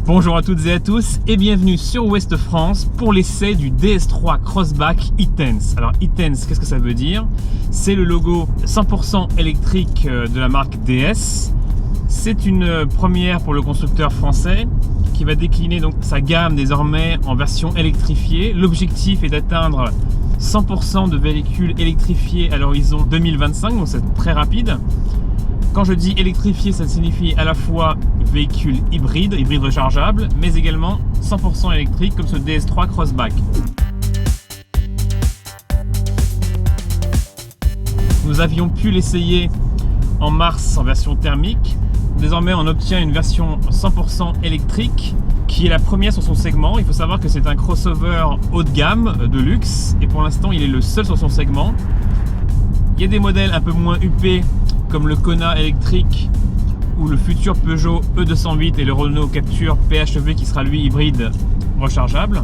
Bonjour à toutes et à tous et bienvenue sur Ouest France pour l'essai du DS3 Crossback e-Tense. Alors e-Tense, qu'est-ce que ça veut dire? C'est le logo 100% électrique de la marque DS. C'est une première pour le constructeur français qui va décliner donc sa gamme désormais en version électrifiée. L'objectif est d'atteindre 100% de véhicules électrifiés à l'horizon 2025, donc c'est très rapide. Quand je dis électrifié, ça signifie à la fois véhicule hybride rechargeable, mais également 100% électrique comme ce DS3 Crossback. Nous avions pu l'essayer en mars en version thermique. Désormais, on obtient une version 100% électrique qui est la première sur son segment. Il faut savoir que c'est un crossover haut de gamme, de luxe, et pour l'instant, il est le seul sur son segment. Il y a des modèles un peu moins huppés comme le Kona électrique ou le futur Peugeot E208 et le Renault Captur PHEV qui sera lui hybride rechargeable.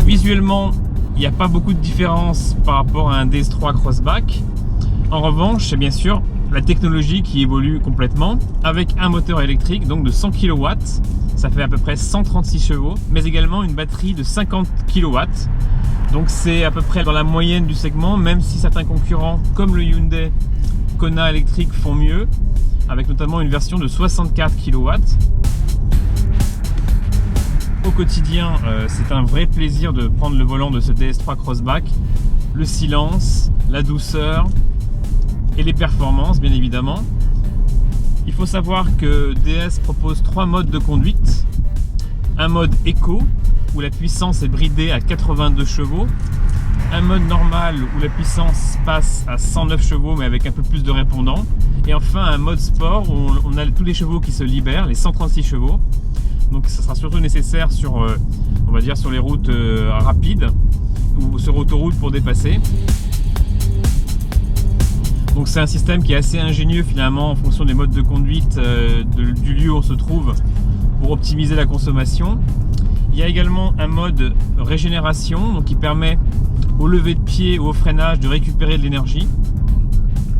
Visuellement, il n'y a pas beaucoup de différence par rapport à un DS3 Crossback. En revanche, c'est bien sûr la technologie qui évolue complètement avec un moteur électrique donc de 100 kW, ça fait à peu près 136 chevaux, mais également une batterie de 50 kW. Donc c'est à peu près dans la moyenne du segment, même si certains concurrents comme le Hyundai Kona électrique font mieux, avec notamment une version de 64 kW. Au quotidien, c'est un vrai plaisir de prendre le volant de ce DS3 Crossback. Le silence, la douceur et les performances bien évidemment. Il faut savoir que DS propose 3 modes de conduite. Un mode éco, où la puissance est bridée à 82 chevaux, un mode normal où la puissance passe à 109 chevaux mais avec un peu plus de répondants, et enfin un mode sport où on a tous les chevaux qui se libèrent, les 136 chevaux. Donc ça sera surtout nécessaire sur, on va dire, sur les routes rapides ou sur autoroute pour dépasser. Donc c'est un système qui est assez ingénieux finalement en fonction des modes de conduite du lieu où on se trouve pour optimiser la consommation. Il y a également un mode régénération donc qui permet au lever de pied ou au freinage de récupérer de l'énergie.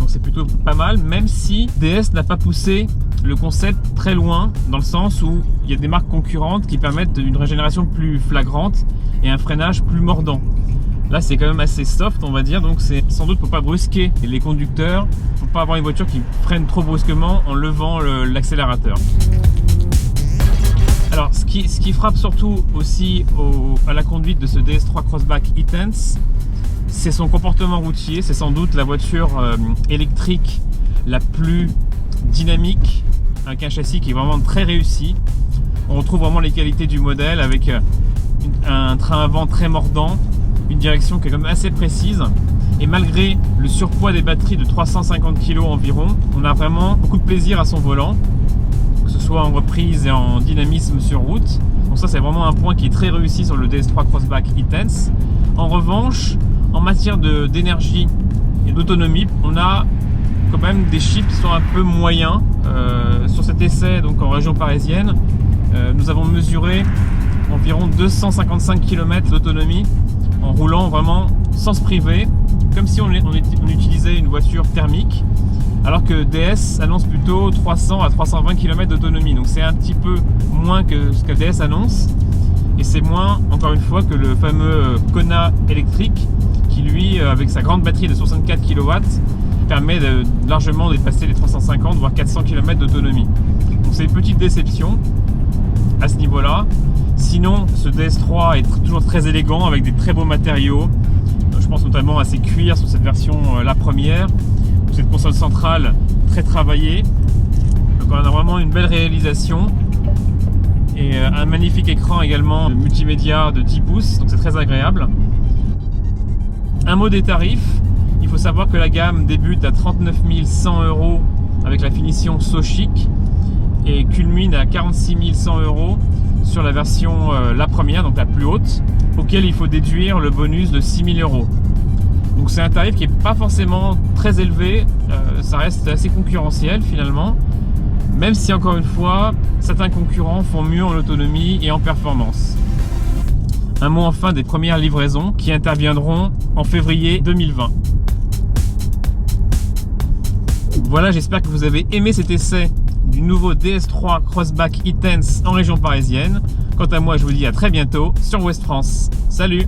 Donc c'est plutôt pas mal, même si DS n'a pas poussé le concept très loin, dans le sens où il y a des marques concurrentes qui permettent une régénération plus flagrante et un freinage plus mordant. Là c'est quand même assez soft on va dire, donc c'est sans doute pour pas brusquer les conducteurs, pour pas avoir une voiture qui freine trop brusquement en levant l'accélérateur. Alors ce qui frappe surtout aussi à la conduite de ce DS3 Crossback e-Tense, c'est son comportement routier. C'est sans doute la voiture électrique la plus dynamique, avec un châssis qui est vraiment très réussi. On retrouve vraiment les qualités du modèle avec un train avant très mordant, une direction qui est quand même assez précise, et malgré le surpoids des batteries de 350 kg environ, on a vraiment beaucoup de plaisir à son volant, que ce soit en reprise et en dynamisme sur route. Donc ça c'est vraiment un point qui est très réussi sur le DS3 Crossback e-Tense. En revanche, en matière d'énergie et d'autonomie, on a quand même des chiffres qui sont un peu moyens. Sur cet essai donc en région parisienne, nous avons mesuré environ 255 km d'autonomie en roulant vraiment sans se priver, comme si on utilisait une voiture thermique, alors que DS annonce plutôt 300 à 320 km d'autonomie. Donc c'est un petit peu moins que ce que DS annonce, et c'est moins, encore une fois, que le fameux Kona électrique qui lui, avec sa grande batterie de 64 kW, permet de largement dépasser les 350 voire 400 km d'autonomie. Donc c'est une petite déception à ce niveau-là. Sinon, ce DS3 est toujours très élégant avec des très beaux matériaux. Je pense notamment à ces cuirs sur cette version, la première, cette console centrale très travaillée. Donc on a vraiment une belle réalisation et un magnifique écran également multimédia de 10 pouces, donc c'est très agréable. Un mot des tarifs, il faut savoir que la gamme débute à 39 100 € avec la finition So Chic et culmine à 46 100 € sur la version la première, donc la plus haute, auquel il faut déduire le bonus de 6 000 €. Donc c'est un tarif qui n'est pas forcément très élevé, ça reste assez concurrentiel finalement, même si encore une fois, certains concurrents font mieux en autonomie et en performance. Un mot enfin des premières livraisons qui interviendront en février 2020. Voilà, j'espère que vous avez aimé cet essai du nouveau DS3 Crossback E-Tense en région parisienne. Quant à moi, je vous dis à très bientôt sur Ouest France. Salut!